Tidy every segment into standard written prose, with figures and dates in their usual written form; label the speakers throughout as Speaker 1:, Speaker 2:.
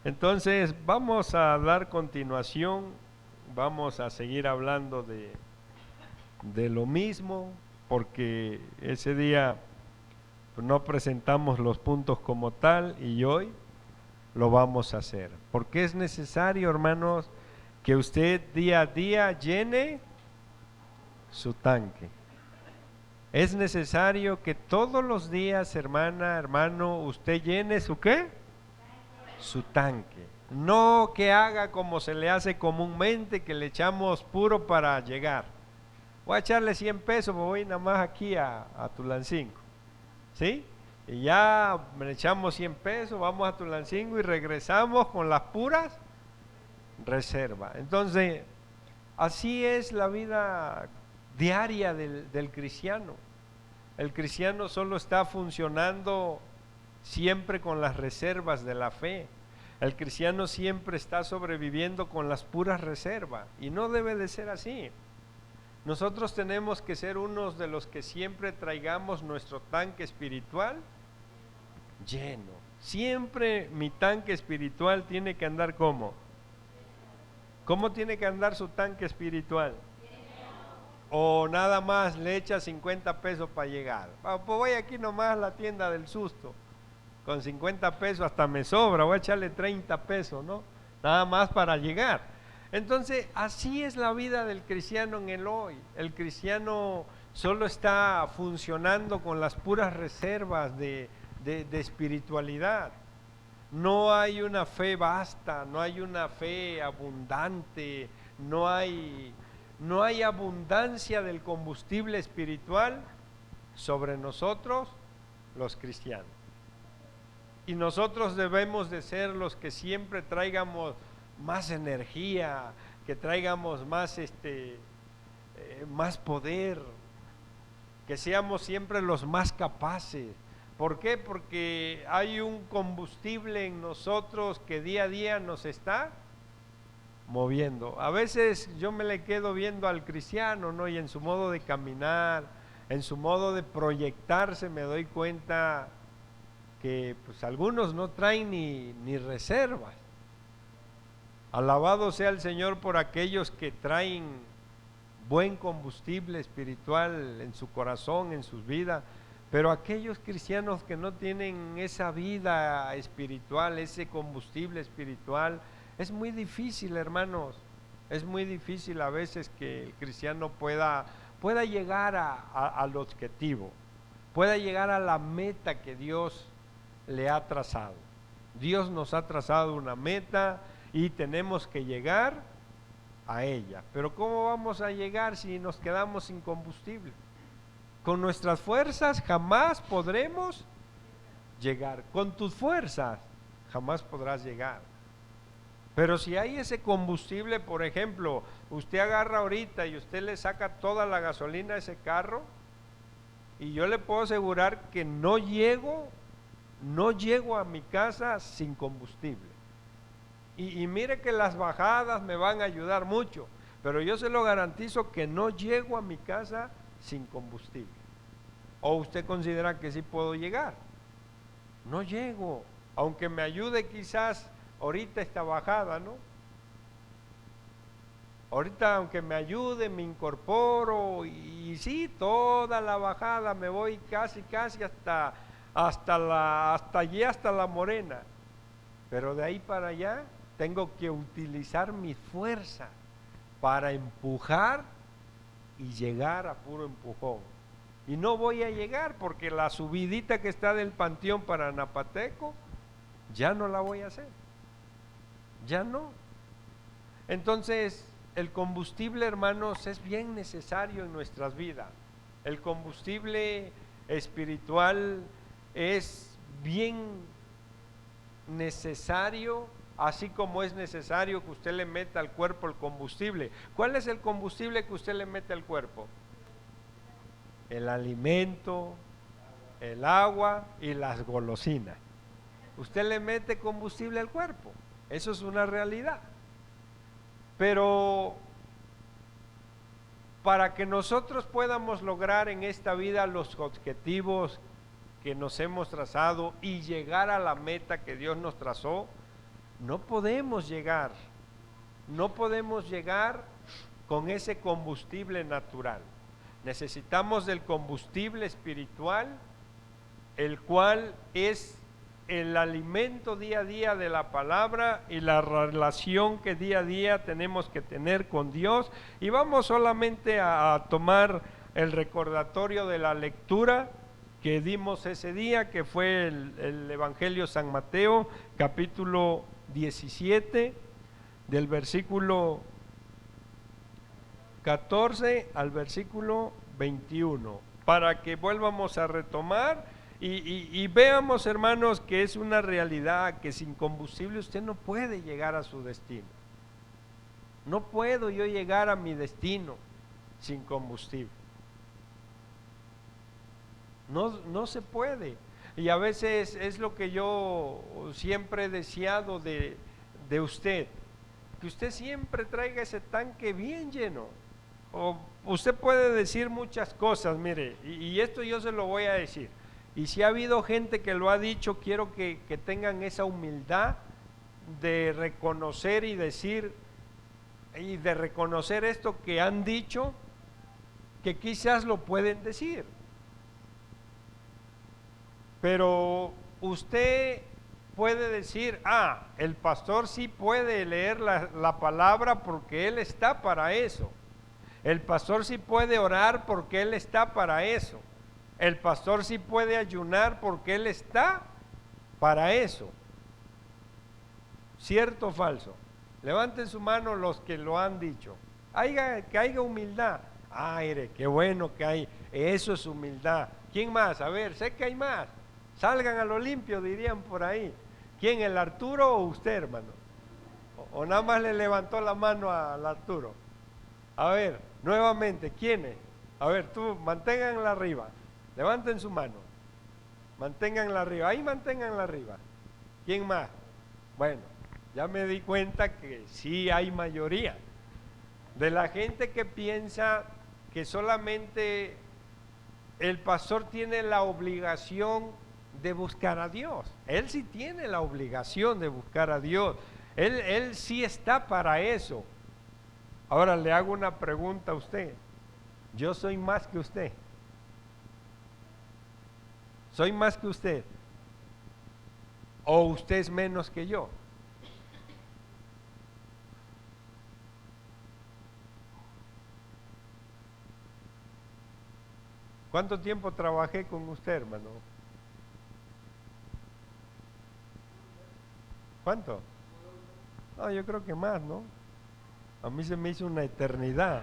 Speaker 1: Entonces vamos a dar continuación, vamos a seguir hablando de lo mismo, porque ese día no presentamos los puntos como tal y hoy lo vamos a hacer. Porque es necesario, hermanos, que usted día a día llene su tanque. Es necesario que todos los días, hermana, hermano, usted llene su ¿qué? Su tanque. No que haga como se le hace comúnmente, que le echamos puro para llegar. Voy a echarle 100 pesos, me voy nada más aquí a Tulancingo. ¿Sí? Y ya le echamos 100 pesos, vamos a Tulancingo y regresamos con las puras reservas. Entonces, así es la vida diaria del cristiano. El cristiano solo está funcionando siempre con las reservas de la fe. El cristiano siempre está sobreviviendo con las puras reservas y no debe de ser así. Nosotros tenemos que ser unos de los que siempre traigamos nuestro tanque espiritual lleno. Siempre mi tanque espiritual tiene que andar ¿cómo? ¿Cómo tiene que andar su tanque espiritual? O nada más le echa 50 pesos para llegar. Pues voy aquí nomás a la tienda del susto. Con 50 pesos hasta me sobra, voy a echarle 30 pesos, ¿no? Nada más para llegar. Entonces, así es la vida del cristiano en el hoy. El cristiano solo está funcionando con las puras reservas de espiritualidad. No hay una fe vasta, no hay una fe abundante, no hay abundancia del combustible espiritual sobre nosotros, los cristianos. Y nosotros debemos de ser los que siempre traigamos más energía, que traigamos más poder, que seamos siempre los más capaces. ¿Por qué? Porque hay un combustible en nosotros que día a día nos está moviendo. A veces yo me le quedo viendo al cristiano, ¿no? Y en su modo de caminar, en su modo de proyectarse, me doy cuenta que pues algunos no traen ni reservas. Alabado sea el Señor por aquellos que traen buen combustible espiritual en su corazón, en sus vidas, pero aquellos cristianos que no tienen esa vida espiritual, ese combustible espiritual, es muy difícil, hermanos, es muy difícil a veces que el cristiano pueda llegar al objetivo, pueda llegar a la meta que Dios le ha trazado. Dios nos ha trazado una meta y tenemos que llegar a ella. Pero ¿cómo vamos a llegar si nos quedamos sin combustible? Con nuestras fuerzas jamás podremos llegar. Con tus fuerzas jamás podrás llegar. Pero si hay ese combustible, por ejemplo, usted agarra ahorita y usted le saca toda la gasolina a ese carro, y yo le puedo asegurar que no llego a mi casa sin combustible. Y mire que las bajadas me van a ayudar mucho, pero yo se lo garantizo que no llego a mi casa sin combustible. ¿O usted considera que sí puedo llegar? No llego, aunque me ayude quizás ahorita esta bajada, ¿no? Ahorita aunque me ayude, me incorporo y sí, toda la bajada me voy casi hasta allí, hasta La Morena. Pero de ahí para allá tengo que utilizar mi fuerza para empujar y llegar a puro empujón. Y no voy a llegar porque la subidita que está del Panteón para Napateco ya no la voy a hacer. Ya no. Entonces, el combustible, hermanos, es bien necesario en nuestras vidas. El combustible espiritual es bien necesario, así como es necesario que usted le meta al cuerpo el combustible. ¿Cuál es el combustible que usted le mete al cuerpo? El alimento, el agua y las golosinas. Usted le mete combustible al cuerpo, eso es una realidad. Pero para que nosotros podamos lograr en esta vida los objetivos que nos hemos trazado y llegar a la meta que Dios nos trazó, no podemos llegar con ese combustible natural. Necesitamos del combustible espiritual, el cual es el alimento día a día de la palabra y la relación que día a día tenemos que tener con Dios. Y vamos solamente a tomar el recordatorio de la lectura que dimos ese día, que fue el Evangelio San Mateo, capítulo 17, del versículo 14 al versículo 21, para que vuelvamos a retomar y veamos, hermanos, que es una realidad que sin combustible usted no puede llegar a su destino. No puedo yo llegar a mi destino sin combustible. No se puede. Y a veces es lo que yo siempre he deseado de usted, que usted siempre traiga ese tanque bien lleno. O usted puede decir muchas cosas, mire, y esto yo se lo voy a decir. Y si ha habido gente que lo ha dicho, quiero que tengan esa humildad de reconocer y decir, y de reconocer esto que han dicho, que quizás lo pueden decir. Pero usted puede decir, el pastor sí puede leer la palabra porque él está para eso. El pastor sí puede orar porque él está para eso. El pastor sí puede ayunar porque él está para eso. ¿Cierto o falso? Levanten su mano los que lo han dicho. Que haya humildad. Mire, qué bueno que hay. Eso es humildad. ¿Quién más? A ver, sé que hay más. Salgan a lo limpio, dirían por ahí. ¿Quién, el Arturo o usted, hermano? ¿O nada más le levantó la mano al Arturo? A ver, nuevamente, ¿quiénes? A ver, tú, manténganla arriba. Levanten su mano. Manténganla arriba. Ahí manténganla arriba. ¿Quién más? Bueno, ya me di cuenta que sí hay mayoría de la gente que piensa que solamente el pastor tiene la obligación de buscar a Dios. Él sí tiene la obligación de buscar a Dios. Él sí está para eso. Ahora le hago una pregunta a usted. Yo soy más que usted. ¿Soy más que usted? ¿O usted es menos que yo? ¿Cuánto tiempo trabajé con usted, hermano? ¿Cuánto? No, yo creo que más, ¿no? A mí se me hizo una eternidad.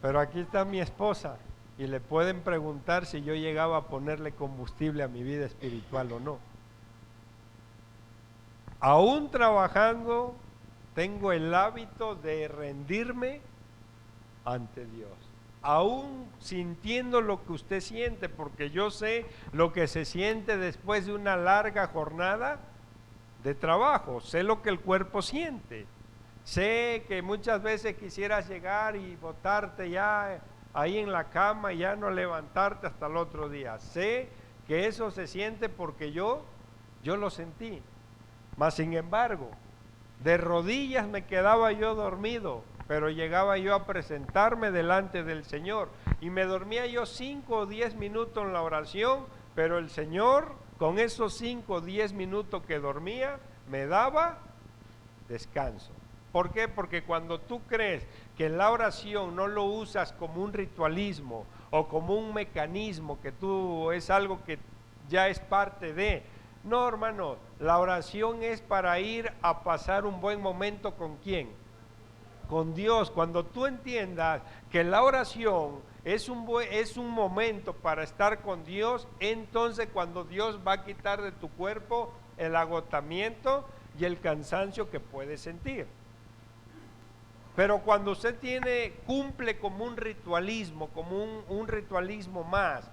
Speaker 1: Pero aquí está mi esposa y le pueden preguntar si yo llegaba a ponerle combustible a mi vida espiritual o no. Aún trabajando, tengo el hábito de rendirme ante Dios. Aún sintiendo lo que usted siente, porque yo sé lo que se siente después de una larga jornada de trabajo, sé lo que el cuerpo siente, sé que muchas veces quisieras llegar y botarte ya ahí en la cama y ya no levantarte hasta el otro día. Sé que eso se siente porque yo lo sentí, mas sin embargo, de rodillas me quedaba yo dormido, pero llegaba yo a presentarme delante del Señor y me dormía yo 5 o 10 minutos en la oración, pero el Señor con esos 5 o 10 minutos que dormía me daba descanso. ¿Por qué? Porque cuando tú crees que la oración no lo usas como un ritualismo o como un mecanismo que tú es algo que ya es parte de... No, hermano, la oración es para ir a pasar un buen momento. ¿Con quién? Con Dios. Cuando tú entiendas que la oración es un momento para estar con Dios, entonces cuando Dios va a quitar de tu cuerpo el agotamiento y el cansancio que puedes sentir. Pero cuando usted cumple como un ritualismo, como un ritualismo más,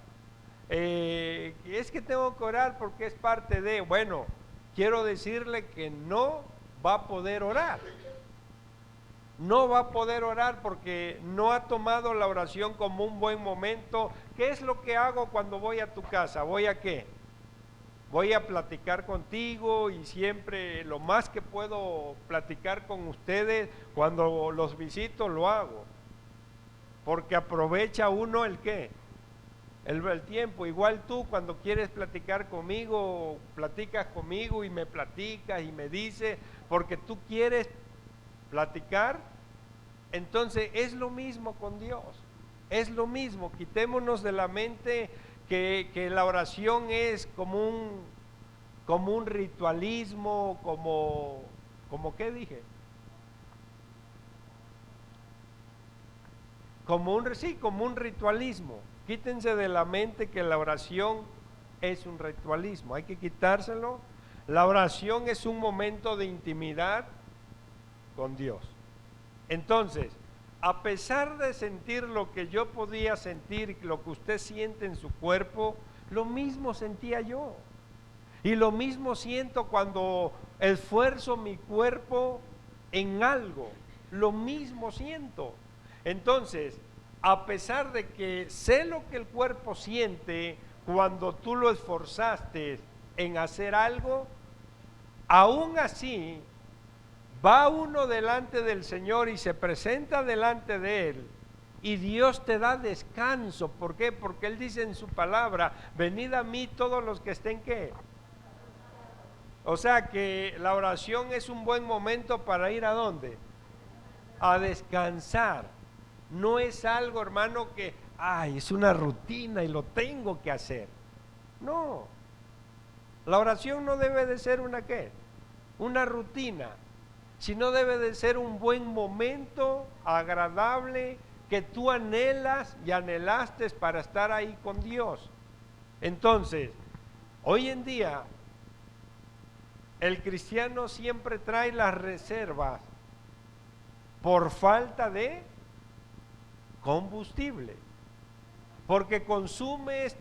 Speaker 1: es que tengo que orar porque es parte de, bueno, quiero decirle que no va a poder orar. No va a poder orar porque no ha tomado la oración como un buen momento. ¿Qué es lo que hago cuando voy a tu casa? ¿Voy a qué? voy a platicar contigo y siempre lo más que puedo platicar con ustedes cuando los visito lo hago, porque aprovecha uno el qué, el tiempo. Igual tú cuando quieres platicar conmigo, platicas conmigo y me platicas y me dices, porque tú quieres platicar. Entonces es lo mismo con Dios, es lo mismo. Quitémonos de la mente que la oración es como un ritualismo, como ¿qué dije? Como un ritualismo. Quítense de la mente que la oración es un ritualismo, hay que quitárselo. La oración es un momento de intimidad con Dios. Entonces, a pesar de sentir lo que yo podía sentir, lo que usted siente en su cuerpo, lo mismo sentía yo. Y lo mismo siento cuando esfuerzo mi cuerpo en algo, lo mismo siento. Entonces, a pesar de que sé lo que el cuerpo siente cuando tú lo esforzaste en hacer algo, aún así va uno delante del Señor y se presenta delante de Él y Dios te da descanso. ¿Por qué? Porque Él dice en su palabra, venid a mí todos los que estén ¿qué? O sea que la oración es un buen momento para ir ¿a dónde? A descansar. No es algo, hermano, que, es una rutina y lo tengo que hacer. No. La oración no debe de ser una ¿qué? Una rutina, sino debe de ser un buen momento agradable que tú anhelas y anhelaste para estar ahí con Dios. Entonces, hoy en día, el cristiano siempre trae las reservas por falta de combustible, porque consumes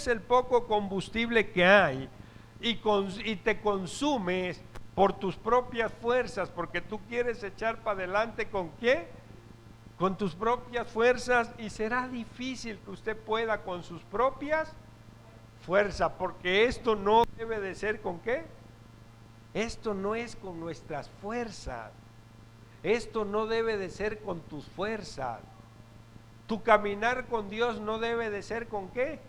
Speaker 1: el poco combustible que hay y te consumes por tus propias fuerzas, porque tú quieres echar para adelante ¿con qué? Con tus propias fuerzas, y será difícil que usted pueda con sus propias fuerzas, porque esto no debe de ser ¿con qué? Esto no es con nuestras fuerzas, esto no debe de ser con tus fuerzas. Tu caminar con Dios no debe de ser ¿con qué?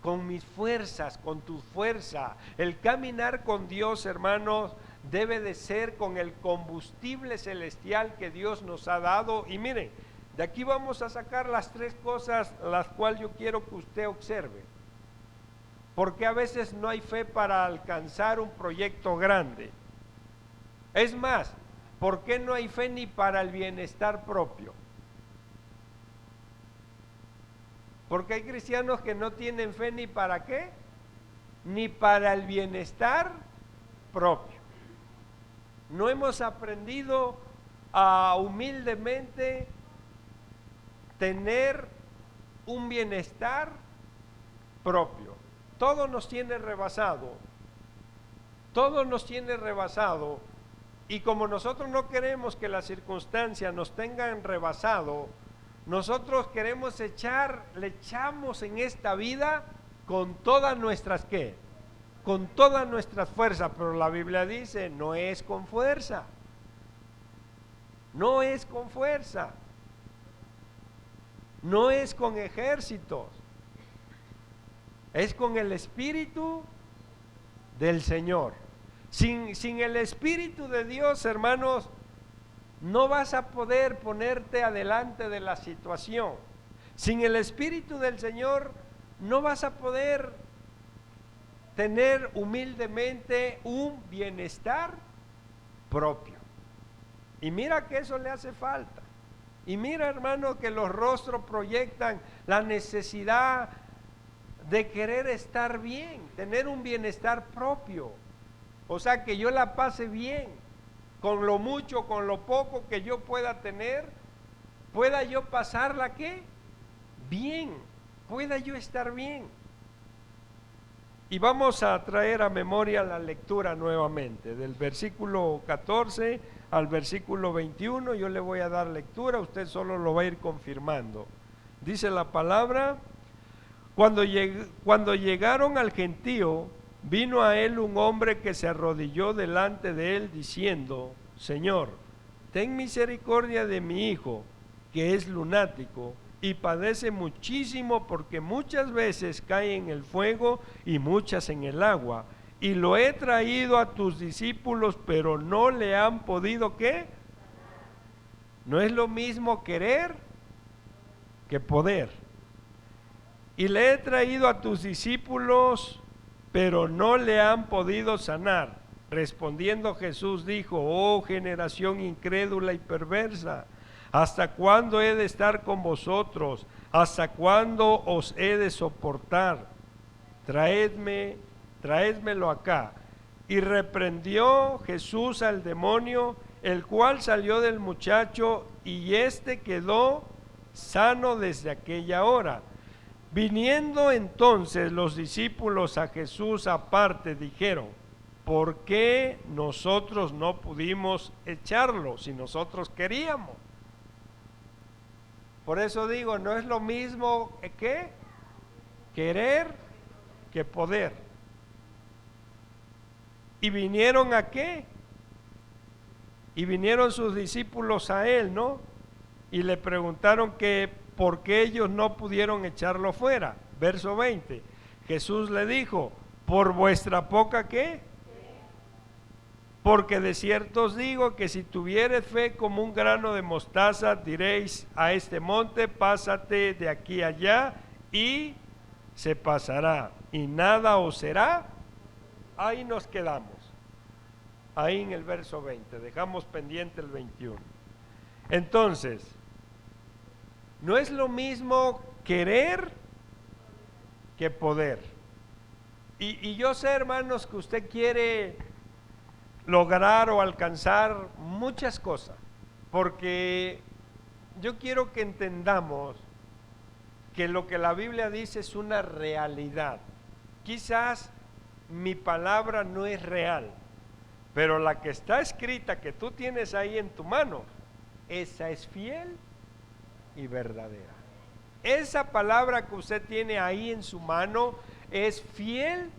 Speaker 1: Con mis fuerzas, con tu fuerza. El caminar con Dios, hermanos, debe de ser con el combustible celestial que Dios nos ha dado. Y miren, de aquí vamos a sacar las tres cosas las cuales yo quiero que usted observe. Porque a veces no hay fe para alcanzar un proyecto grande. Es más, ¿por qué no hay fe ni para el bienestar propio? Porque hay cristianos que no tienen fe ni para qué, ni para el bienestar propio. No hemos aprendido a humildemente tener un bienestar propio. Todo nos tiene rebasado, y como nosotros no queremos que las circunstancias nos tengan rebasado, nosotros queremos le echamos en esta vida con todas nuestras ¿qué? Con todas nuestras fuerzas, pero la Biblia dice, no es con fuerza, no es con fuerza, no es con ejércitos, es con el Espíritu del Señor. Sin el Espíritu de Dios, hermanos, no vas a poder ponerte adelante de la situación. Sin el Espíritu del Señor no vas a poder tener humildemente un bienestar propio. Y mira que eso le hace falta. Y mira, hermano, que los rostros proyectan la necesidad de querer estar bien, tener un bienestar propio. O sea, que yo la pase bien, con lo mucho, con lo poco que yo pueda tener, pueda yo pasarla ¿qué? Bien, pueda yo estar bien. Y vamos a traer a memoria la lectura nuevamente, del versículo 14 al versículo 21, yo le voy a dar lectura, usted solo lo va a ir confirmando. Dice la palabra: Cuando llegaron al gentío, vino a él un hombre que se arrodilló delante de él diciendo: Señor, ten misericordia de mi hijo, que es lunático y padece muchísimo, porque muchas veces cae en el fuego y muchas en el agua. Y lo he traído a tus discípulos, pero no le han podido, ¿qué? No es lo mismo querer que poder. Y le he traído a tus discípulos, pero no le han podido sanar. Respondiendo Jesús dijo: oh generación incrédula y perversa, ¿hasta cuándo he de estar con vosotros? ¿Hasta cuándo os he de soportar? Traédmelo acá. Y reprendió Jesús al demonio, el cual salió del muchacho, y éste quedó sano desde aquella hora. Viniendo entonces los discípulos a Jesús aparte, dijeron: ¿por qué nosotros no pudimos echarlo si nosotros queríamos? Por eso digo, no es lo mismo que querer que poder. ¿Y vinieron a qué? Y vinieron sus discípulos a él, ¿no? Y le preguntaron que por qué ellos no pudieron echarlo fuera. Verso 20. Jesús le dijo: ¿por vuestra poca qué? Porque de cierto os digo que si tuviereis fe como un grano de mostaza, diréis a este monte: pásate de aquí allá, y se pasará, y nada os será. Ahí nos quedamos, ahí en el verso 20, dejamos pendiente el 21. Entonces, no es lo mismo querer que poder. Y yo sé, hermanos, que usted quiere lograr o alcanzar muchas cosas, porque yo quiero que entendamos que lo que la Biblia dice es una realidad. Quizás mi palabra no es real, pero la que está escrita, que tú tienes ahí en tu mano, esa es fiel y verdadera. Esa palabra que usted tiene ahí en su mano es fiel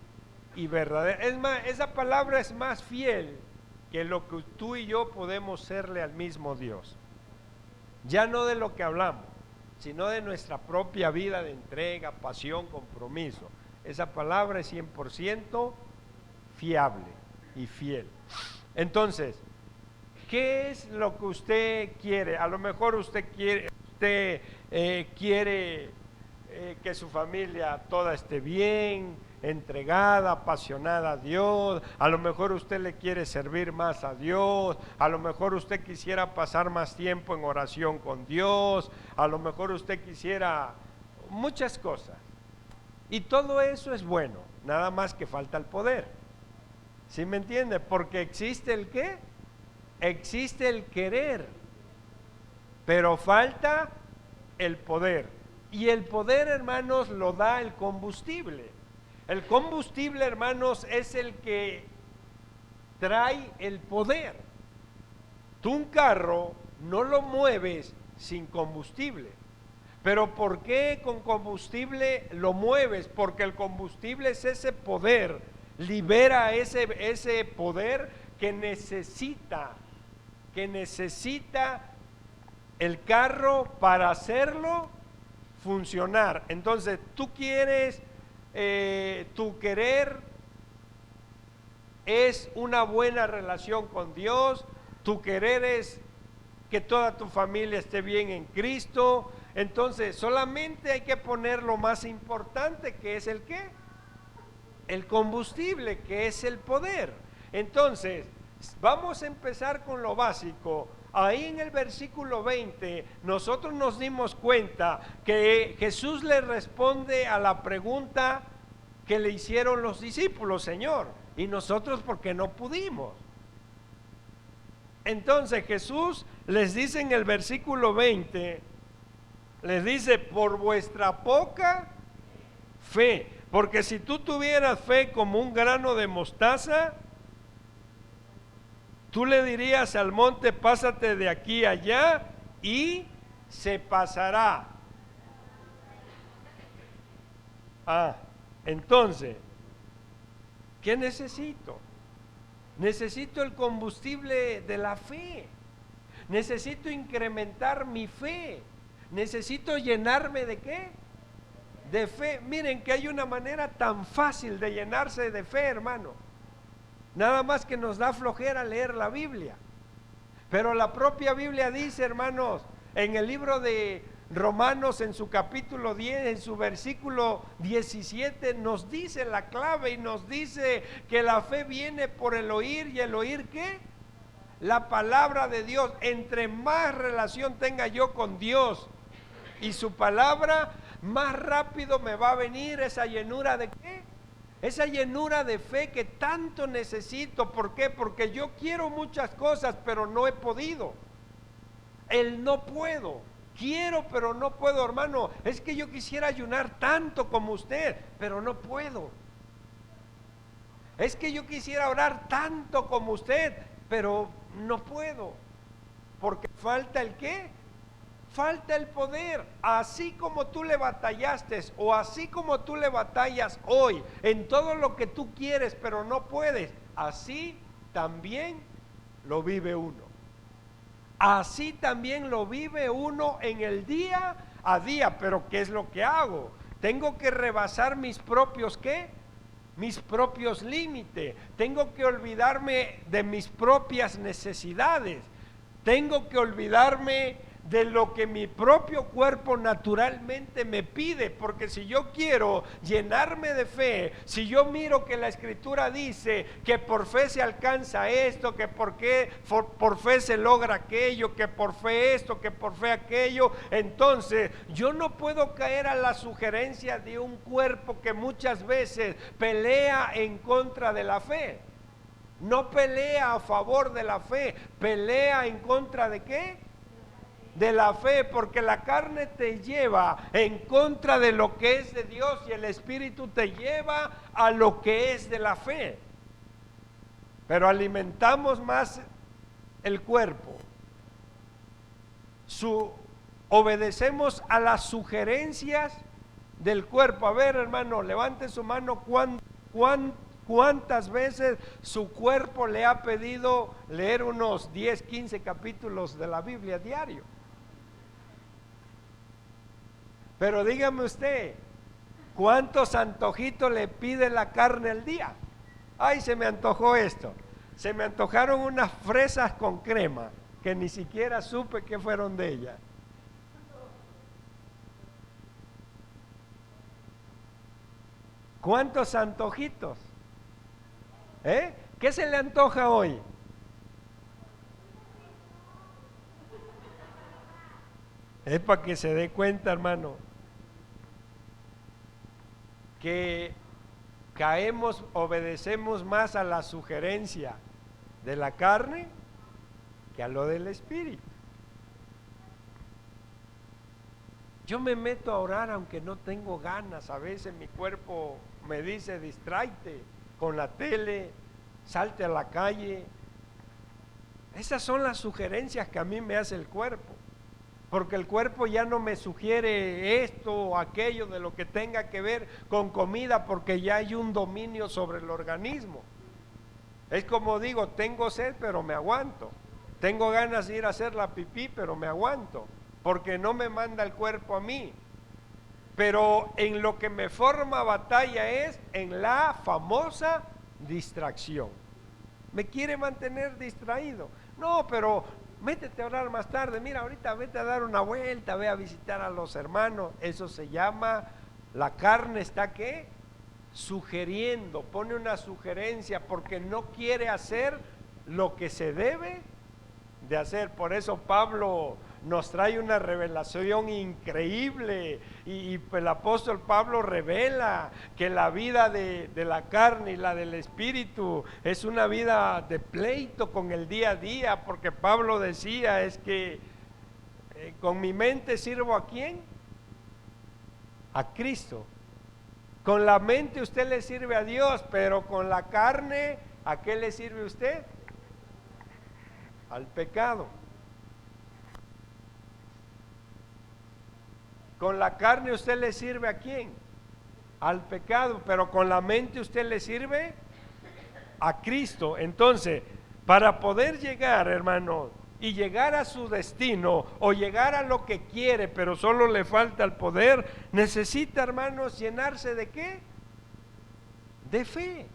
Speaker 1: y verdadera. Es más, esa palabra es más fiel que lo que tú y yo podemos serle al mismo Dios. Ya no de lo que hablamos, sino de nuestra propia vida de entrega, pasión, compromiso. Esa palabra es 100% fiable y fiel. Entonces, ¿qué es lo que usted quiere? A lo mejor usted quiere que su familia toda esté bien, entregada, apasionada a Dios. A lo mejor usted le quiere servir más a Dios. A lo mejor usted quisiera pasar más tiempo en oración con Dios. A lo mejor usted quisiera muchas cosas. Y todo eso es bueno, nada más que falta el poder. ¿Sí me entiende? Porque existe el ¿qué? Existe el querer, pero falta el poder. Y el poder, hermanos, lo da el combustible. El combustible, hermanos, es el que trae el poder. Tú un carro no lo mueves sin combustible. Pero ¿por qué con combustible lo mueves? Porque el combustible es ese poder, libera ese poder que necesita el carro para hacerlo funcionar. Entonces tú quieres, tu querer es una buena relación con Dios, tu querer es que toda tu familia esté bien en Cristo. Entonces solamente hay que poner lo más importante, que es el ¿qué? El combustible, que es el poder. Entonces vamos a empezar con lo básico. Ahí en el versículo 20 nosotros nos dimos cuenta que Jesús le responde a la pregunta que le hicieron los discípulos: Señor, ¿y nosotros por qué no pudimos? Entonces Jesús les dice en el versículo 20, les dice: por vuestra poca fe. Porque si tú tuvieras fe como un grano de mostaza, tú le dirías al monte: pásate de aquí allá, y se pasará. Entonces, ¿qué necesito? Necesito el combustible de la fe. Necesito incrementar mi fe. Necesito llenarme ¿de qué? De fe. Miren que hay una manera tan fácil de llenarse de fe, hermano. Nada más que nos da flojera leer la Biblia. Pero la propia Biblia dice, hermanos, en el libro de Romanos, en su capítulo 10, en su versículo 17, nos dice la clave y nos dice que la fe viene por el oír, y el oír ¿qué? La palabra de Dios. Entre más relación tenga yo con Dios y su palabra, más rápido me va a venir esa llenura de ¿qué? Esa llenura de fe que tanto necesito. ¿Por qué? Porque yo quiero muchas cosas, pero no he podido. El no puedo. Quiero, pero no puedo, hermano. Es que yo quisiera ayunar tanto como usted, pero no puedo. Es que yo quisiera orar tanto como usted, pero no puedo. Porque falta el ¿qué? Falta el poder. Así como tú le batallaste, o así como tú le batallas hoy en todo lo que tú quieres pero no puedes, así también lo vive uno. Así también lo vive uno en el día a día. Pero ¿qué es lo que hago? Tengo que rebasar mis propios ¿qué? Mis propios límites. Tengo que olvidarme de mis propias necesidades. Tengo que olvidarme de lo que mi propio cuerpo naturalmente me pide, porque si yo quiero llenarme de fe, si yo miro que la Escritura dice que por fe se alcanza esto, que por fe se logra aquello, que por fe esto, que por fe aquello, entonces yo no puedo caer a la sugerencia de un cuerpo que muchas veces pelea en contra de la fe. No pelea a favor de la fe, pelea en contra de ¿qué? De la fe, porque la carne te lleva en contra de lo que es de Dios y el Espíritu te lleva a lo que es de la fe. Pero alimentamos más el cuerpo. Obedecemos a las sugerencias del cuerpo. A ver, hermano, levante su mano. ¿Cuántas veces su cuerpo le ha pedido leer unos 10, 15 capítulos de la Biblia diario? Pero dígame usted, ¿cuántos antojitos le pide la carne al día? Ay, se me antojó esto. Se me antojaron unas fresas con crema que ni siquiera supe que fueron de ella. ¿Cuántos antojitos? ¿Qué se le antoja hoy? Es para que se dé cuenta, hermano, que obedecemos más a la sugerencia de la carne que a lo del Espíritu. Yo me meto a orar aunque no tengo ganas. A veces mi cuerpo me dice: distráete con la tele, salte a la calle. Esas son las sugerencias que a mí me hace el cuerpo, porque el cuerpo ya no me sugiere esto o aquello de lo que tenga que ver con comida, porque ya hay un dominio sobre el organismo. Es como digo, tengo sed pero me aguanto, tengo ganas de ir a hacer la pipí pero me aguanto, porque no me manda el cuerpo a mí. Pero en lo que me forma batalla es en la famosa distracción. Me quiere mantener distraído. No, pero métete a orar más tarde. Mira, ahorita vete a dar una vuelta, ve a visitar a los hermanos. Eso se llama, la carne está ¿qué? Sugiriendo, pone una sugerencia porque no quiere hacer lo que se debe de hacer. Por eso Pablo nos trae una revelación increíble y el apóstol Pablo revela que la vida de la carne y la del espíritu es una vida de pleito con el día a día, porque Pablo decía es que con mi mente sirvo ¿a quién? A Cristo. Con la mente usted le sirve a Dios, pero con la carne ¿a qué le sirve usted? Al pecado. Con la carne usted le sirve ¿a quién? al pecado, pero con la mente usted le sirve a Cristo. Entonces, para poder llegar, hermano, y llegar a su destino o llegar a lo que quiere, pero solo le falta el poder, necesita, hermanos, llenarse ¿de qué? De fe.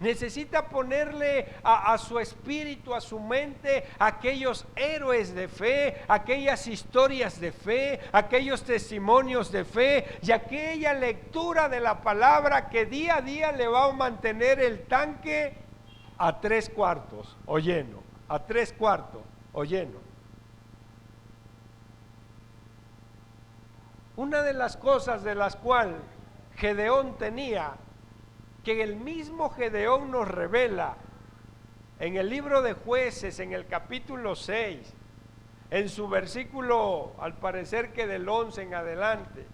Speaker 1: Necesita ponerle a su espíritu, a su mente, aquellos héroes de fe, aquellas historias de fe, aquellos testimonios de fe y aquella lectura de la palabra que día a día le va a mantener el tanque a 3/4 o lleno, a 3/4 o lleno. Una de las cosas de las cuales Gedeón tenía, que el mismo Gedeón nos revela en el libro de Jueces, en el capítulo 6, en su versículo, al parecer que del 11 en adelante,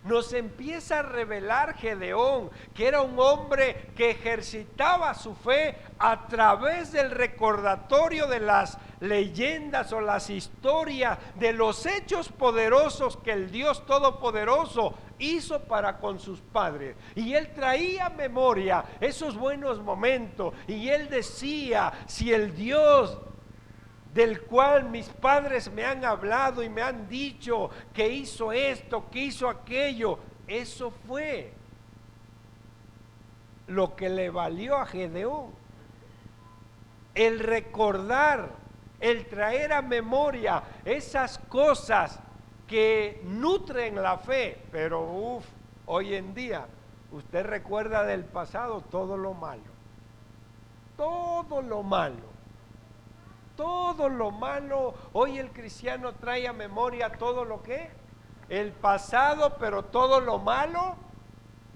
Speaker 1: nos empieza a revelar Gedeón, que era un hombre que ejercitaba su fe a través del recordatorio de las leyendas o las historias de los hechos poderosos que el Dios Todopoderoso hizo para con sus padres. Y él traía a memoria esos buenos momentos y él decía: si el Dios del cual mis padres me han hablado y me han dicho que hizo esto, que hizo aquello, eso fue lo que le valió a Gedeón. El recordar, el traer a memoria esas cosas que nutren la fe. Pero hoy en día usted recuerda del pasado todo lo malo, todo lo malo. Todo lo malo. Hoy el cristiano trae a memoria todo lo que el pasado, pero todo lo malo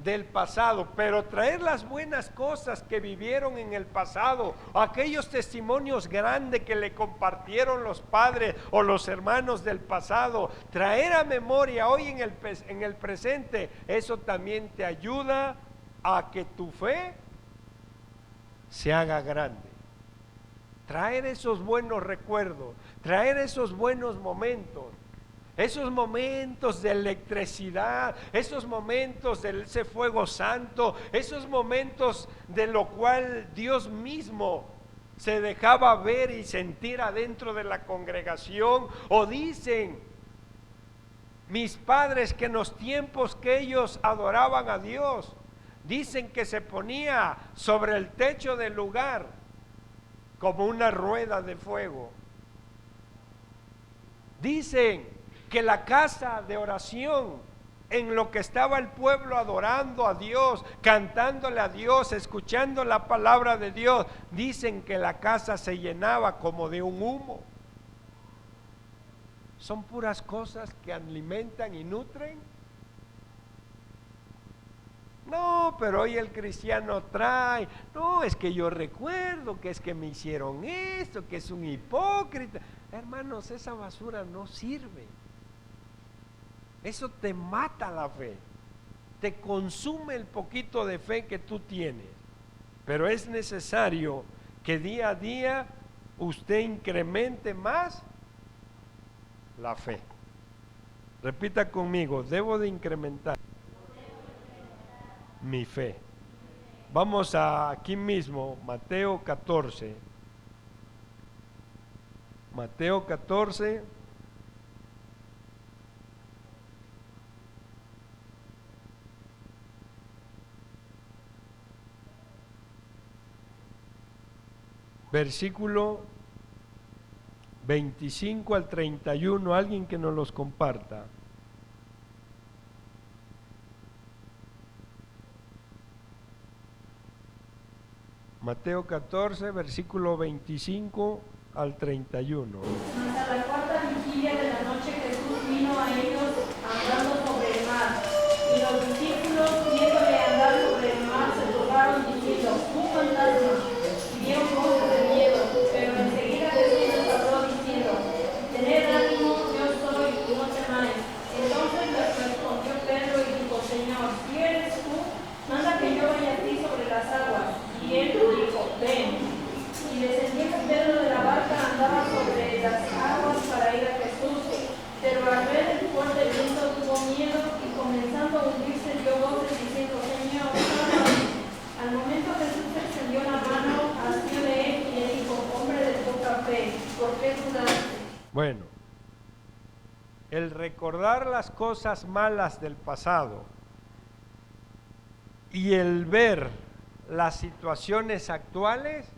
Speaker 1: del pasado, pero traer las buenas cosas que vivieron en el pasado, aquellos testimonios grandes que le compartieron los padres o los hermanos del pasado, traer a memoria hoy en el presente, eso también te ayuda a que tu fe se haga grande. Traer esos buenos recuerdos, traer esos buenos momentos, esos momentos de electricidad, esos momentos de ese fuego santo, esos momentos de lo cual Dios mismo se dejaba ver y sentir adentro de la congregación. O dicen mis padres que en los tiempos que ellos adoraban a Dios, dicen que se ponía sobre el techo del lugar como una rueda de fuego. Dicen que la casa de oración, en lo que estaba el pueblo adorando a Dios, cantándole a Dios, escuchando la palabra de Dios, dicen que la casa se llenaba como de un humo. Son puras cosas que alimentan y nutren. No, pero hoy el cristiano trae, no, es que yo recuerdo que es que me hicieron esto, que es un hipócrita. Hermanos, esa basura no sirve. Eso te mata la fe, te consume el poquito de fe que tú tienes. Pero es necesario que día a día usted incremente más la fe. Repita conmigo: debo de incrementar mi fe. Vamos a aquí mismo, Mateo 14. Mateo 14. Versículo 25 al 31. Alguien que nos los comparta. Mateo 14, versículo 25 al 31.
Speaker 2: Mas a la cuarta vigilia de la noche Jesús vino a ellos andando sobre el mar, y los discípulos, viéndole andar sobre el mar, se turbaron diciendo: un fantasma, y dieron voces de miedo. Pero enseguida Jesús les habló diciendo: tened ánimo, yo soy, no temáis. Entonces les respondió Pedro y dijo: Señor, si eres tú, manda que yo vaya a ti sobre las aguas. Y él dijo: ven. Y descendiendo Pedro de la barca, andaba sobre las aguas para ir a Jesús, pero al ver el fuerte viento tuvo miedo
Speaker 1: Bueno, el recordar las cosas malas del pasado y el ver las situaciones actuales,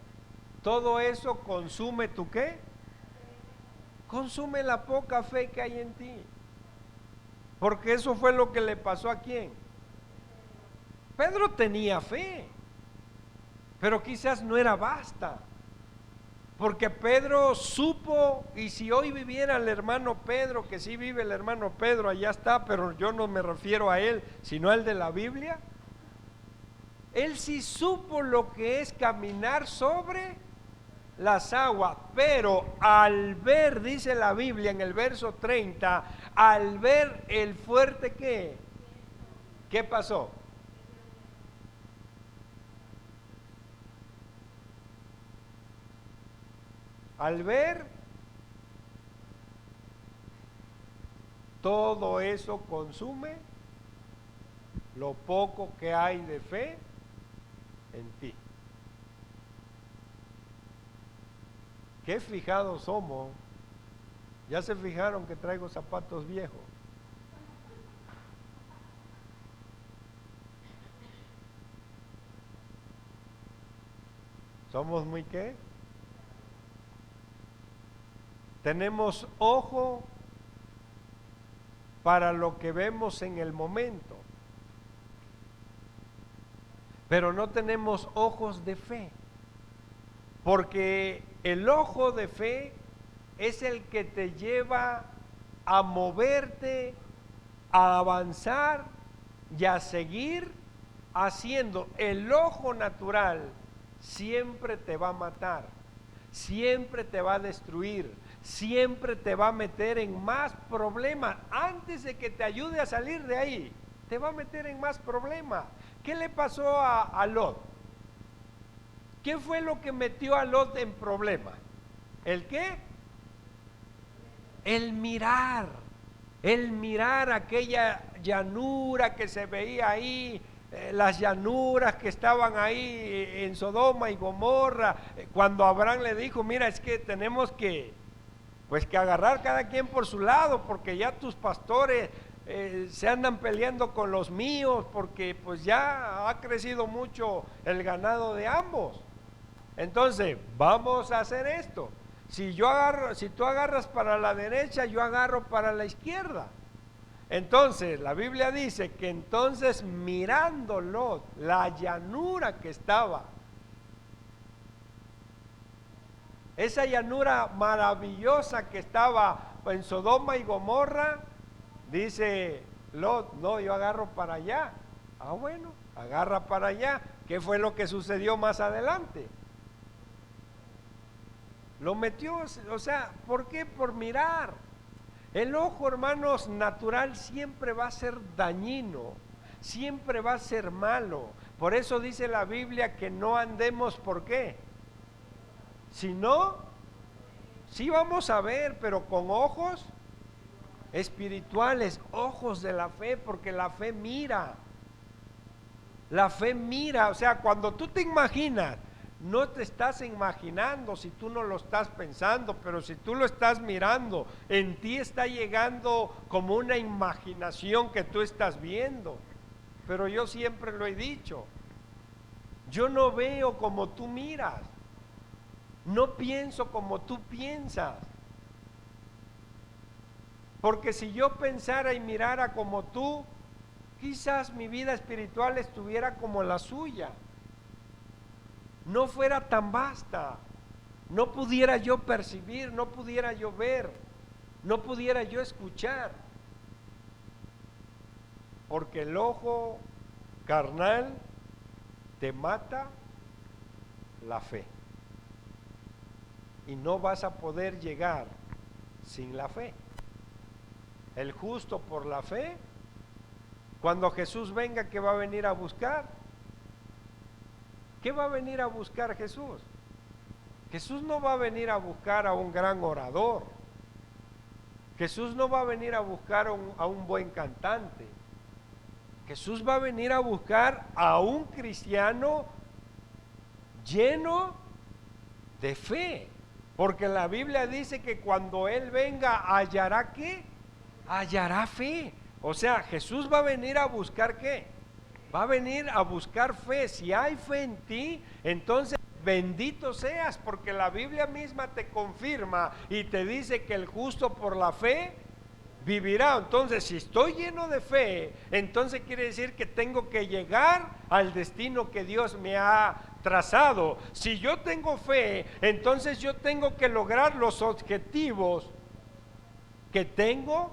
Speaker 1: todo eso consume tu ¿qué? Consume la poca fe que hay en ti. Porque eso fue lo que le pasó a quién. Pedro tenía fe, pero quizás no era basta. Porque Pedro supo, y si hoy viviera el hermano Pedro, que sí vive el hermano Pedro, allá está, pero yo no me refiero a él, sino al de la Biblia. Él sí supo lo que es caminar sobre las aguas, pero al ver, dice la Biblia en el verso 30, al ver el fuerte ¿qué pasó? Al ver todo eso consume lo poco que hay de fe en ti. Qué fijados somos. ¿Ya se fijaron que traigo zapatos viejos? ¿Somos muy qué? Tenemos ojo para lo que vemos en el momento, pero no tenemos ojos de fe, porque el ojo de fe es el que te lleva a moverte, a avanzar y a seguir haciendo. El ojo natural siempre te va a matar, siempre te va a destruir, siempre te va a meter en más problemas. Antes de que te ayude a salir de ahí, te va a meter en más problemas. ¿Qué le pasó a Lot? ¿Qué fue lo que metió a Lot en problemas? ¿El qué? El mirar aquella llanura que se veía ahí, las llanuras que estaban ahí en Sodoma y Gomorra, cuando Abraham le dijo, mira, es que tenemos que agarrar cada quien por su lado, porque ya tus pastores se andan peleando con los míos, porque pues ya ha crecido mucho el ganado de ambos. Entonces, vamos a hacer esto. Si tú agarras para la derecha, yo agarro para la izquierda. Entonces, la Biblia dice que entonces mirando Lot, la llanura que estaba, esa llanura maravillosa que estaba en Sodoma y Gomorra, dice Lot, no, yo agarro para allá. Ah, bueno, agarra para allá. ¿Qué fue lo que sucedió más adelante? Lo metió, o sea, ¿por qué? Por mirar. El ojo, hermanos, natural siempre va a ser dañino, siempre va a ser malo. Por eso dice la Biblia que no andemos, ¿por qué? Si no, sí vamos a ver, pero con ojos espirituales, ojos de la fe, porque la fe mira. La fe mira, o sea, cuando tú te imaginas, no te estás imaginando si tú no lo estás pensando, pero si tú lo estás mirando, en ti está llegando como una imaginación que tú estás viendo. Pero yo siempre lo he dicho, yo no veo como tú miras, no pienso como tú piensas. Porque si yo pensara y mirara como tú, quizás mi vida espiritual estuviera como la suya, no fuera tan vasta, no pudiera yo percibir, no pudiera yo ver, no pudiera yo escuchar, porque el ojo carnal te mata la fe y no vas a poder llegar sin la fe. El justo por la fe, cuando Jesús venga, ¿qué va a venir a buscar? ¿Qué va a venir a buscar Jesús? Jesús no va a venir a buscar a un gran orador. Jesús no va a venir a buscar a un buen cantante. Jesús va a venir a buscar a un cristiano lleno de fe. Porque la Biblia dice que cuando Él venga, ¿hallará qué? Hallará fe. O sea, Jesús va a venir a buscar ¿qué? Va a venir a buscar fe. Si hay fe en ti, entonces bendito seas, porque la Biblia misma te confirma y te dice que el justo por la fe vivirá. Entonces, si estoy lleno de fe, entonces quiere decir que tengo que llegar al destino que Dios me ha trazado. Si yo tengo fe, entonces yo tengo que lograr los objetivos que tengo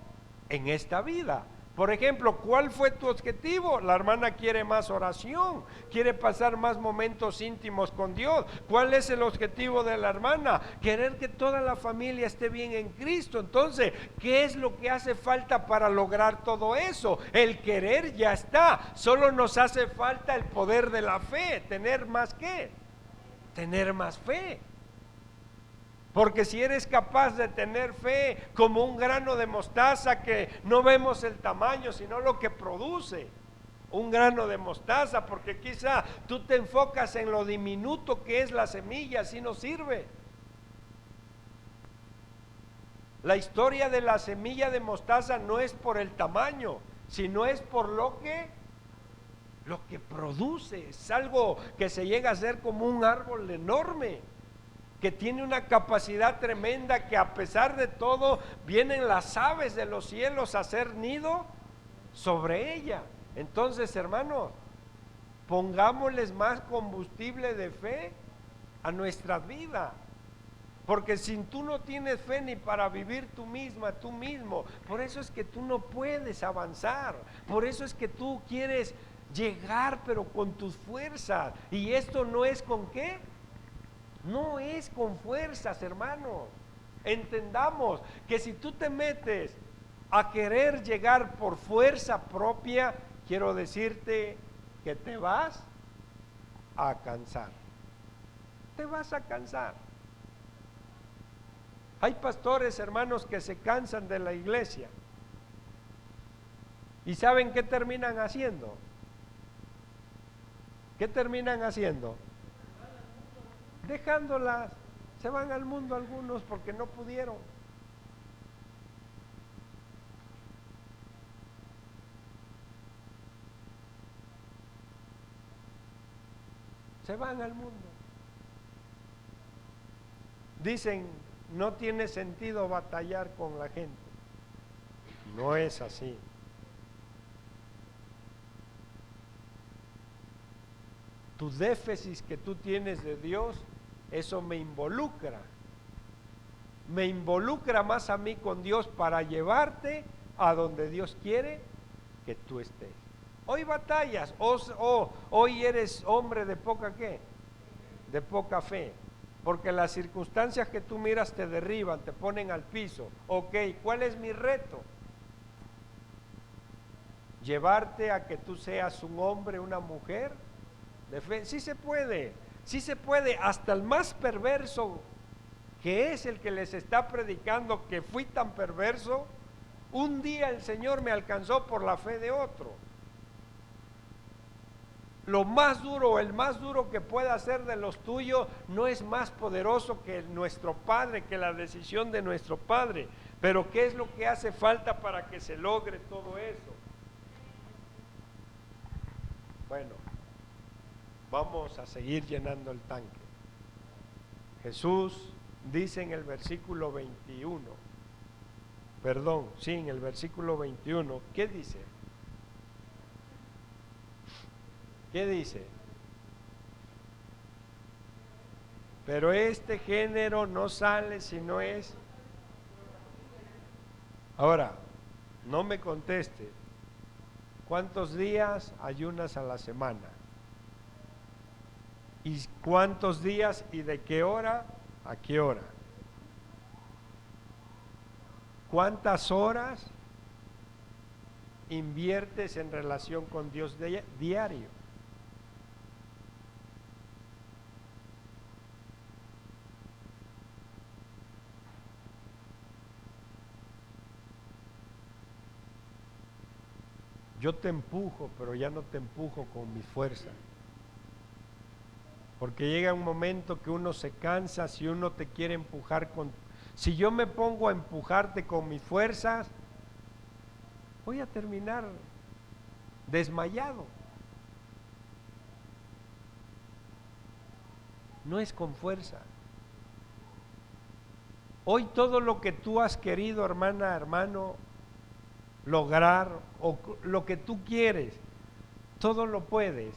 Speaker 1: en esta vida. Por ejemplo, ¿cuál fue tu objetivo? La hermana quiere más oración, quiere pasar más momentos íntimos con Dios. ¿Cuál es el objetivo de la hermana? Querer que toda la familia esté bien en Cristo. Entonces, ¿qué es lo que hace falta para lograr todo eso? El querer ya está, solo nos hace falta el poder de la fe. ¿Tener más qué? Tener más fe. Porque si eres capaz de tener fe como un grano de mostaza, que no vemos el tamaño, sino lo que produce un grano de mostaza, porque quizá tú te enfocas en lo diminuto que es la semilla, así no sirve. La historia de la semilla de mostaza no es por el tamaño, sino es por lo que produce. Es algo que se llega a ser como un árbol enorme, que tiene una capacidad tremenda, que a pesar de todo vienen las aves de los cielos a hacer nido sobre ella. Entonces, hermanos, pongámosles más combustible de fe a nuestra vida, porque si tú no tienes fe ni para vivir tú misma, tú mismo, por eso es que tú no puedes avanzar, por eso es que tú quieres llegar pero con tus fuerzas, y esto no es con ¿qué? No es con fuerzas, hermanos. Entendamos que si tú te metes a querer llegar por fuerza propia, quiero decirte que te vas a cansar. Te vas a cansar. Hay pastores, hermanos, que se cansan de la iglesia. ¿Y saben qué terminan haciendo? ¿Qué terminan haciendo? Dejándolas. Se van al mundo algunos porque no pudieron. Se van al mundo. Dicen, no tiene sentido batallar con la gente. No es así. Tu déficit que tú tienes de Dios, eso me involucra. Me involucra más a mí con Dios para llevarte a donde Dios quiere que tú estés. Hoy batallas, hoy eres hombre de poca ¿qué? De poca fe, porque las circunstancias que tú miras te derriban, te ponen al piso. Ok, ¿cuál es mi reto? Llevarte a que tú seas un hombre, una mujer de fe. Sí se puede, sí se puede. Hasta el más perverso, que es el que les está predicando que fui tan perverso, un día el Señor me alcanzó por la fe de otro. Lo más duro, el más duro que pueda hacer de los tuyos, no es más poderoso que nuestro Padre, que la decisión de nuestro Padre. Pero ¿qué es lo que hace falta para que se logre todo eso? Bueno, vamos a seguir llenando el tanque. Jesús dice en el versículo 21, en el versículo 21, ¿qué dice? ¿Qué dice? Pero este género no sale si no es. Ahora, no me conteste. ¿Cuántos días ayunas a la semana? ¿Y cuántos días y de qué hora a qué hora? ¿Cuántas horas inviertes en relación con Dios diario? Yo te empujo, pero ya no te empujo con mi fuerza. Porque llega un momento que uno se cansa si uno te quiere empujar si yo me pongo a empujarte con mis fuerzas, voy a terminar desmayado. No es con fuerza. Hoy todo lo que tú has querido, hermana, hermano, lograr, o lo que tú quieres, todo lo puedes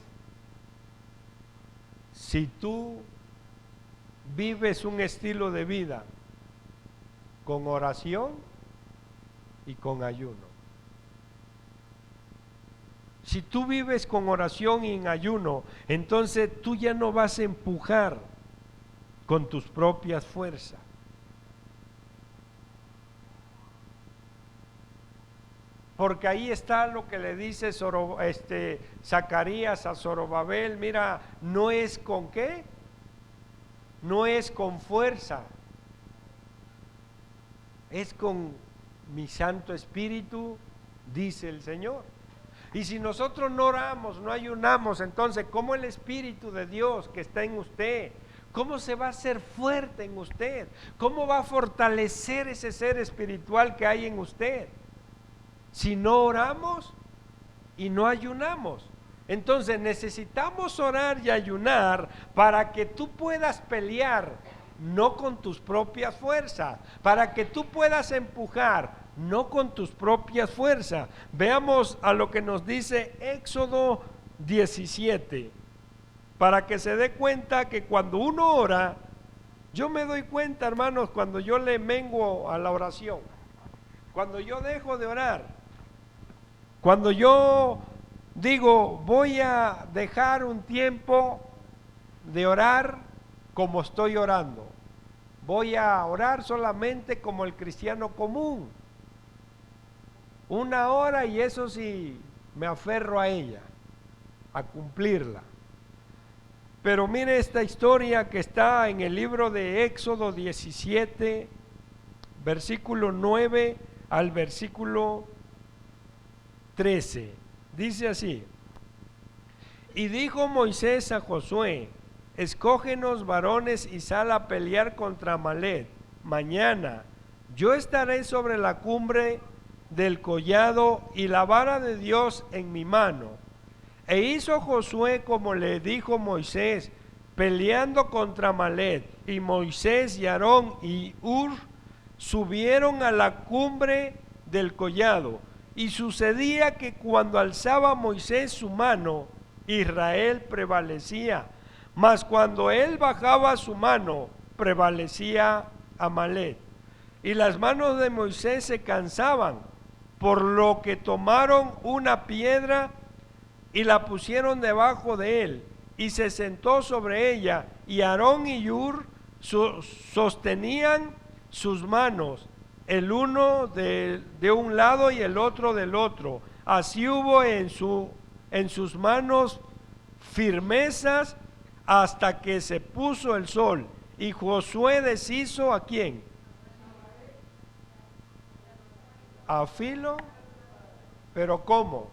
Speaker 1: si tú vives un estilo de vida con oración y con ayuno. Si tú vives con oración y en ayuno, entonces tú ya no vas a empujar con tus propias fuerzas. Porque ahí está lo que le dice Zacarías a Zorobabel: mira, no es con ¿qué? No es con fuerza, es con mi Santo Espíritu, dice el Señor. Y si nosotros no oramos, no ayunamos, entonces ¿cómo el Espíritu de Dios que está en usted, cómo se va a hacer fuerte en usted? ¿Cómo va a fortalecer ese ser espiritual que hay en usted? Si no oramos y no ayunamos. Entonces necesitamos orar y ayunar para que tú puedas pelear, no con tus propias fuerzas, para que tú puedas empujar, no con tus propias fuerzas. Veamos a lo que nos dice Éxodo 17, para que se dé cuenta que cuando uno ora, yo me doy cuenta, hermanos, cuando yo le menguo a la oración, cuando yo dejo de orar, cuando yo digo voy a dejar un tiempo de orar como estoy orando, voy a orar solamente como el cristiano común, 1 hora, y eso sí, me aferro a ella, a cumplirla. Pero mire esta historia que está en el libro de Éxodo 17, versículo 9 al versículo 13. Dice así: y dijo Moisés a Josué: escógenos varones y sal a pelear contra Amalec. Mañana yo estaré sobre la cumbre del collado y la vara de Dios en mi mano. E hizo Josué como le dijo Moisés, peleando contra Amalec. Y Moisés y Aarón y Hur subieron a la cumbre del collado. Y sucedía que cuando alzaba Moisés su mano, Israel prevalecía, mas cuando él bajaba su mano, prevalecía Amalec. Y las manos de Moisés se cansaban, por lo que tomaron una piedra y la pusieron debajo de él, y se sentó sobre ella, y Aarón y Hur sostenían sus manos, el uno de un lado y el otro del otro. Así hubo en sus manos firmezas hasta que se puso el sol. Y Josué deshizo ¿a quién? A Filo. ¿Pero cómo?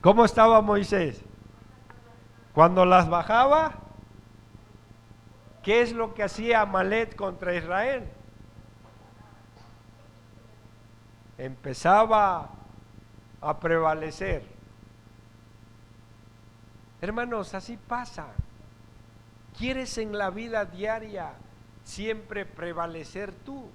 Speaker 1: ¿Cómo estaba Moisés? Cuando las bajaba, ¿qué es lo que hacía Amalec contra Israel? Empezaba a prevalecer. Hermanos, así pasa. ¿Quieres en la vida diaria siempre prevalecer tú?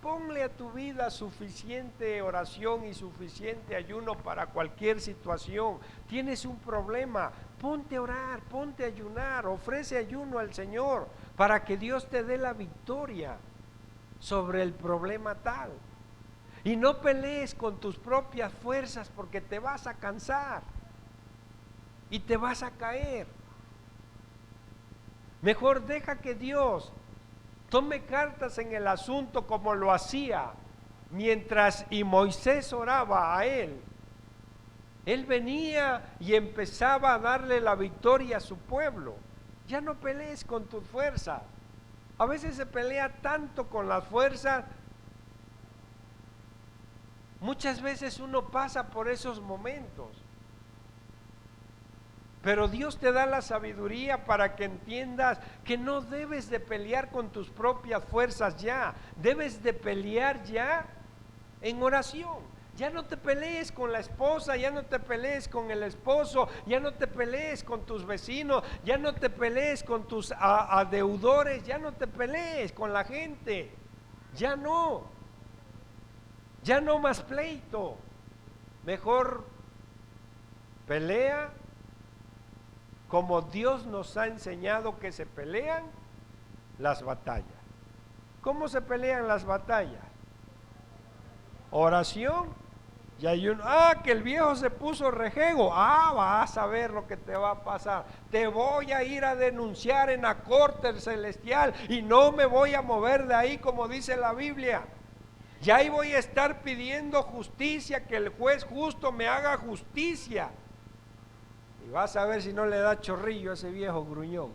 Speaker 1: Ponle a tu vida suficiente oración y suficiente ayuno para cualquier situación. Tienes un problema, ponte a orar, ponte a ayunar, ofrece ayuno al Señor para que Dios te dé la victoria sobre el problema tal. Y no pelees con tus propias fuerzas, porque te vas a cansar y te vas a caer. Mejor deja que Dios tome cartas en el asunto, como lo hacía mientras y Moisés oraba a él. Él venía y empezaba a darle la victoria a su pueblo. Ya no pelees con tus fuerzas. A veces se pelea tanto con las fuerzas. Muchas veces uno pasa por esos momentos, pero Dios te da la sabiduría para que entiendas que no debes de pelear con tus propias fuerzas ya, debes de pelear ya en oración. Ya no te pelees con la esposa, ya no te pelees con el esposo, ya no te pelees con tus vecinos, ya no te pelees con tus adeudores, ya no te pelees con la gente, ya no más pleito. Mejor pelea como Dios nos ha enseñado que se pelean las batallas. ¿Cómo se pelean las batallas? Oración y ayuno. Que el viejo se puso rejego. Vas a ver lo que te va a pasar. Te voy a ir a denunciar en la corte celestial y no me voy a mover de ahí, como dice la Biblia. Y ahí voy a estar pidiendo justicia, que el juez justo me haga justicia. Y vas a ver si no le da chorrillo a ese viejo gruñón.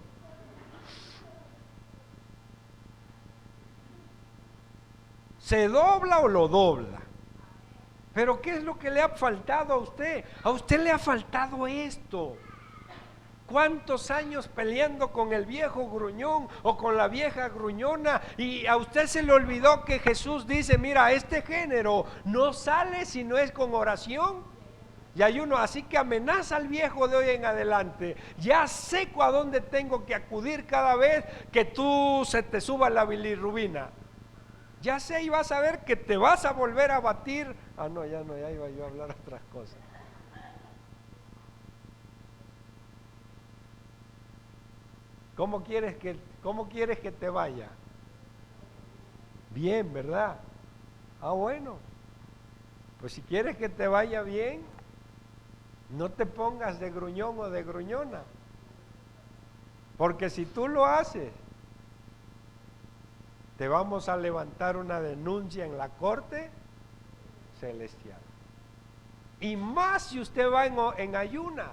Speaker 1: ¿Se dobla o lo dobla? Pero ¿qué es lo que le ha faltado a usted? A usted le ha faltado esto. ¿Cuántos años peleando con el viejo gruñón o con la vieja gruñona? Y a usted se le olvidó que Jesús dice, mira, este género no sale si no es con oración y ayuno. Así que amenaza al viejo de hoy en adelante. Ya sé a dónde tengo que acudir cada vez que tú se te suba la bilirrubina. Ya sé, y vas a ver que te vas a volver a batir. Ya iba yo a hablar otras cosas. ¿Cómo quieres que te vaya? Bien, ¿verdad? Bueno. Pues si quieres que te vaya bien, no te pongas de gruñón o de gruñona. Porque si tú lo haces, te vamos a levantar una denuncia en la corte celestial. Y más si usted va en ayunas.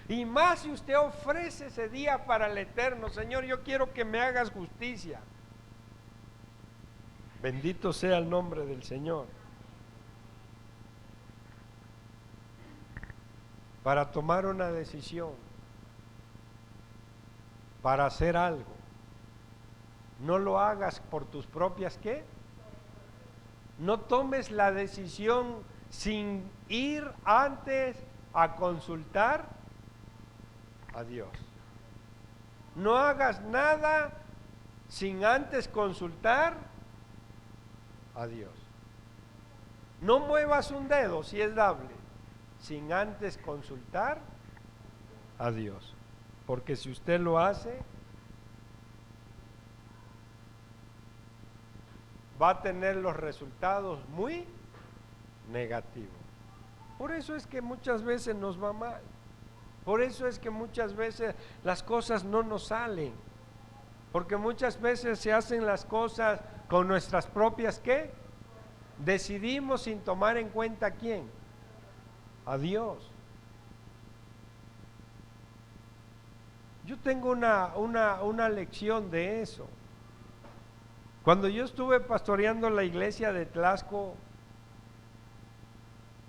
Speaker 1: Y más si usted ofrece ese día para el Eterno. Señor, yo quiero que me hagas justicia. Bendito sea el nombre del Señor. Para tomar una decisión, para hacer algo, no lo hagas por tus propias ¿qué? No tomes la decisión sin ir antes a consultar a Dios. No hagas nada sin antes consultar a Dios. No muevas un dedo si es dable sin antes consultar a Dios. Porque si usted lo hace, va a tener los resultados muy negativos. Por eso es que muchas veces nos va mal. Por eso es que muchas veces las cosas no nos salen. Porque muchas veces se hacen las cosas con nuestras propias ¿qué? Decidimos sin tomar en cuenta ¿a quién? A Dios. Yo tengo una lección de eso. Cuando yo estuve pastoreando la iglesia de Tlaxco,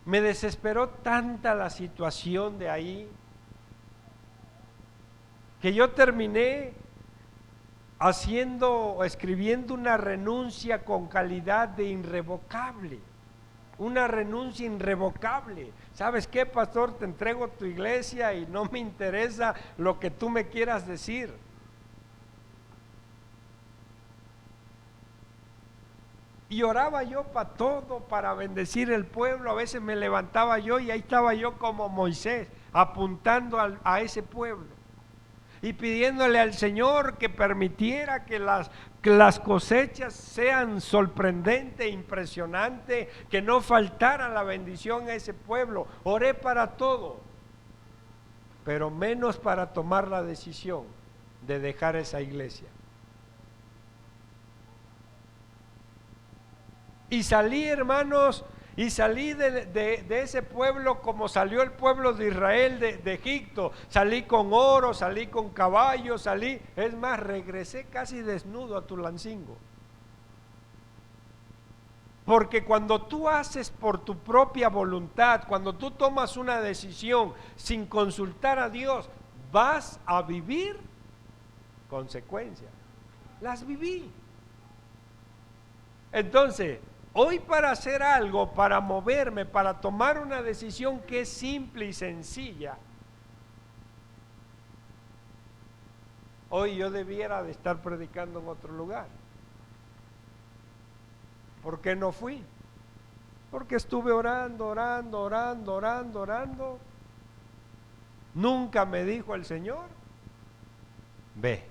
Speaker 1: me desesperó tanta la situación de ahí, que yo terminé escribiendo una renuncia con calidad de irrevocable. Una renuncia irrevocable. ¿Sabes qué, pastor? Te entrego tu iglesia y no me interesa lo que tú me quieras decir. Y oraba yo para todo, para bendecir el pueblo. A veces me levantaba yo y ahí estaba yo como Moisés, apuntando a ese pueblo y pidiéndole al Señor que permitiera que las cosechas sean sorprendentes, impresionantes, que no faltara la bendición a ese pueblo. Oré para todo, pero menos para tomar la decisión de dejar esa iglesia. Y salí, hermanos, y salí de ese pueblo como salió el pueblo de Israel de Egipto. Salí con oro, salí con caballos, es más, regresé casi desnudo a Tulancingo. Porque cuando tú haces por tu propia voluntad, cuando tú tomas una decisión sin consultar a Dios, vas a vivir consecuencias. Las viví. Entonces, hoy para hacer algo, para moverme, para tomar una decisión que es simple y sencilla, hoy yo debiera de estar predicando en otro lugar. ¿Por qué no fui? Porque estuve orando. Nunca me dijo el Señor, ve.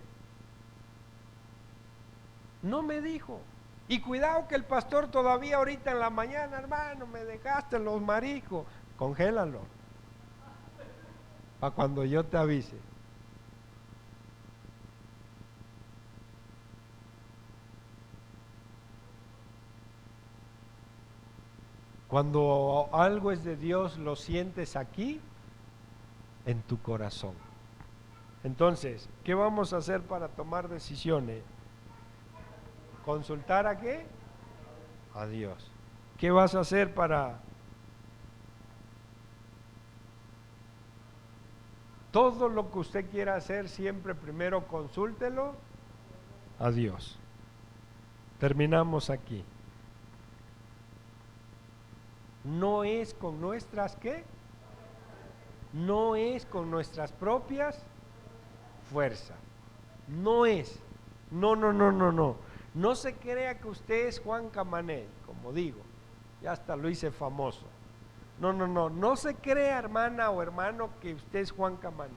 Speaker 1: No me dijo. Y cuidado que el pastor todavía ahorita en la mañana, hermano, me dejaste los mariscos. Congélalo. Para cuando yo te avise. Cuando algo es de Dios, lo sientes aquí, en tu corazón. Entonces, ¿qué vamos a hacer para tomar decisiones? ¿Consultar a qué? A Dios. ¿Qué vas a hacer para? Todo lo que usted quiera hacer, siempre primero consúltelo a Dios. Terminamos aquí. No es con nuestras ¿qué? No es con nuestras propias fuerzas. No es. No. No se crea que usted es Juan Camaney, como digo. Ya hasta lo hice famoso. No. No se crea, hermana o hermano, que usted es Juan Camaney.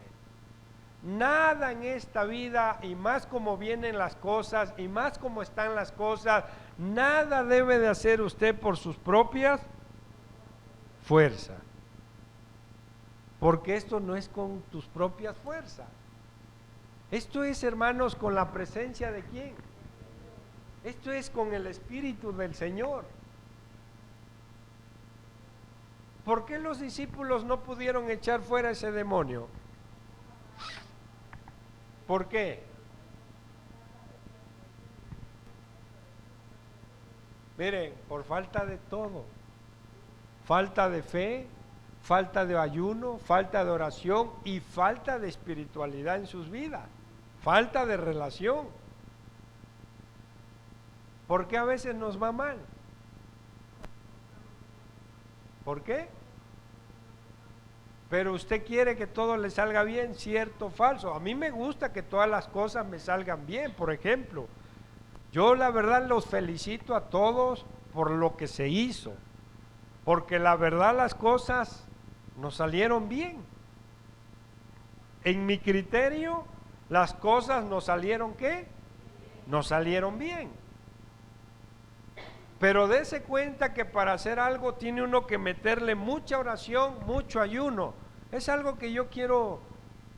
Speaker 1: Nada en esta vida, y más como vienen las cosas, y más como están las cosas, nada debe de hacer usted por sus propias fuerza, porque esto no es con tus propias fuerzas, esto es, hermanos, con la presencia de ¿quién? Esto es con el Espíritu del Señor. ¿Por qué los discípulos no pudieron echar fuera ese demonio? ¿Por qué? Miren, por falta de todo. Falta de fe, falta de ayuno, falta de oración y falta de espiritualidad en sus vidas, falta de relación. ¿Por qué a veces nos va mal? ¿Por qué? Pero usted quiere que todo le salga bien, ¿cierto o falso? A mí me gusta que todas las cosas me salgan bien. Por ejemplo, yo la verdad los felicito a todos por lo que se hizo, porque la verdad las cosas nos salieron bien. En mi criterio, las cosas nos salieron ¿qué? Nos salieron bien. Pero dése cuenta que para hacer algo tiene uno que meterle mucha oración, mucho ayuno. Es algo que yo quiero,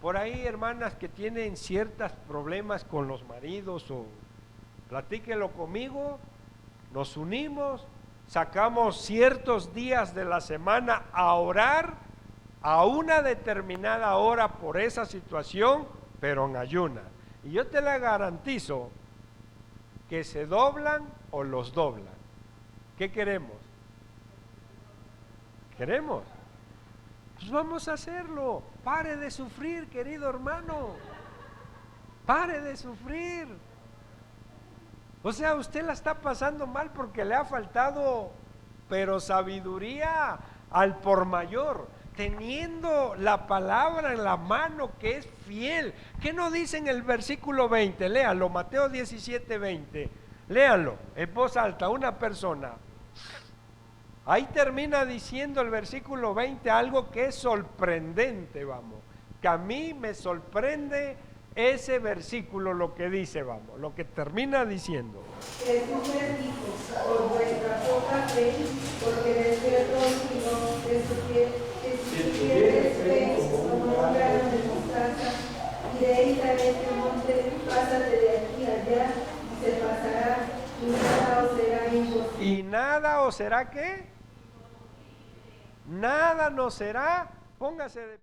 Speaker 1: por ahí, hermanas que tienen ciertos problemas con los maridos, o platíquelo conmigo, nos unimos, sacamos ciertos días de la semana a orar a una determinada hora por esa situación, pero en ayuna. Y yo te la garantizo que se doblan o los doblan. ¿Qué queremos? ¿Queremos? Pues vamos a hacerlo. Pare de sufrir, querido hermano. Pare de sufrir. O sea, usted la está pasando mal porque le ha faltado, pero sabiduría al por mayor, teniendo la palabra en la mano que es fiel. ¿Qué nos dice en el versículo 20? Léalo, Mateo 17:20. Léalo en voz alta, una persona. Ahí termina diciendo el versículo 20 algo que es sorprendente, vamos, que a mí me sorprende ese versículo, lo que dice, vamos, lo que termina diciendo.
Speaker 2: Jesús les dijo, por vuestra poca fe, porque de cierto os digo que si tuviereis fe como un grano de mostaza, diréis a este monte, pásate de aquí allá, y se pasará, y nada os será imposible.
Speaker 1: ¿Y nada os será qué? Nada nos será, póngase de